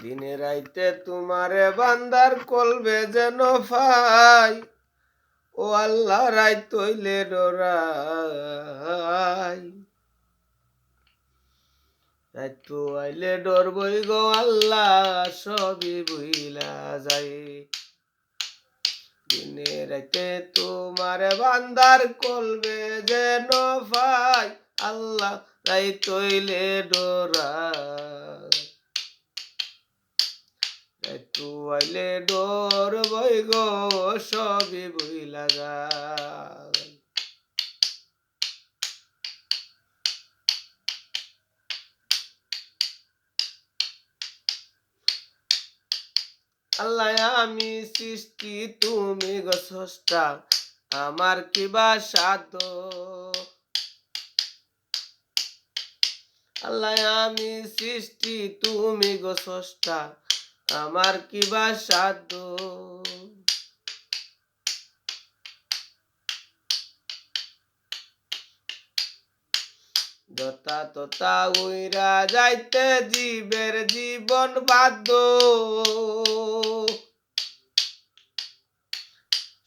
দিনে রাইতে তোমারে বান্দার কলবে যেন ফাই, ও আল্লাহ রাইত তৈলে ডরাই। রাইত আইলে ডরবই গো আল্লাহ, সবই ভুইলা যায়। দিনে রাইতে তোমারে বান্দার কলবে যেন ফাই, আল্লাহ রাইত তৈলে ডরাই। একটু আইলে ডর বই গো, সবই ভুইলা যায়। আল্লাহ আমি সৃষ্টি তুমি গো স্রষ্টা, আমার কিবা সাধ্য। আল্লাহ আমি সৃষ্টি তুমি গো স্রষ্টা, আমার কিবা সাধ্য। যথা তথা উইরা যাইতে জীবের জীবন বাধ্য।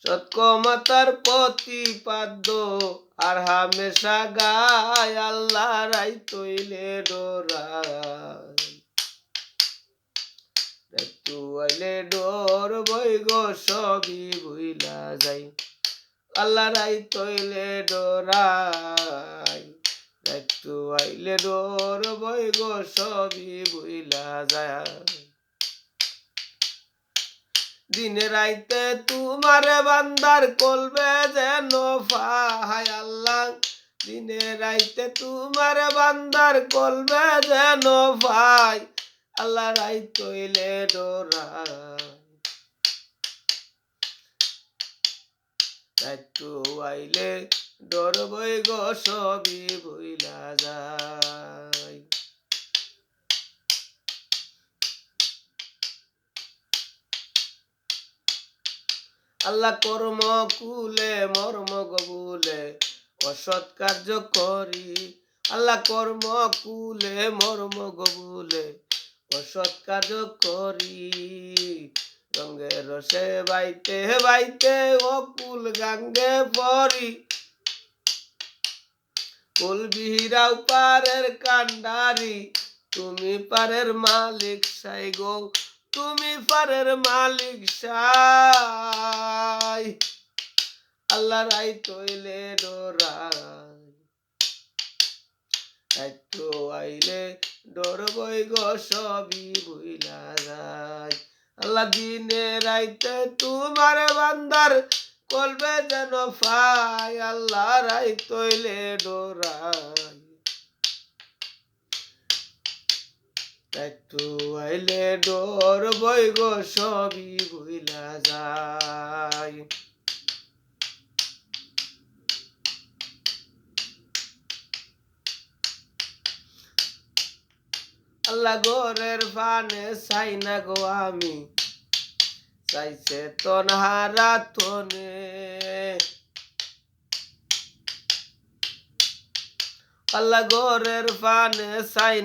সৎকমতার প্রতিপাদ্য আর হামেশা গায়, আল্লাহ রাই তৈলে ডরাই। একটু আইলে ডর বই গো, সবই ভুইলা যাই। আল্লাহ রাই তৈলে ডরাই। একটু আইলে ডর বই গো, সবই ভুইলা যায়। দিনে রাইতে তোমারে বান্দার কলবে যেন ফাই, আল্লাহ দিনে রাইতে তোমারে বান্দার কলবে যেন ফাই, আল্লাহ রাই তৈলে ডরাই। একটু আইলে ডর বই গো, সবই ভুইলা যায়। আল্লাহ কর্ম কুলে মর্ম গবুলে অসৎ কার্য করি। আল্লাহ কর্ম কুলে মর্ম গবুলে অসৎ কার্য করি। রঙে রসে বাইতে বাইতে অকুল গাঙ্গে পরি। কুল বিহিরাও পারের কান্ডারি, তুমি পারের মালিক সাই গো, তুমি পারের মালিক সাই। আল্লাহ রাই তৈলে ডরাই। একটু আইলে ডর বই গো, সবই ভুইলা যায়। আল্লাহ দিনে রাইতে তোমার বান্দার কলবে যেন ফাই, আল্লাহ রাই তৈলে ডরাই। একটু আইলে ডর বই গো, সবই ভুইলা যায়। আল্লাহ গোরের ফানে চাই না গো আমি, চাইছে তনহারা তনে। আল্লাহ গোরের ফানে চাই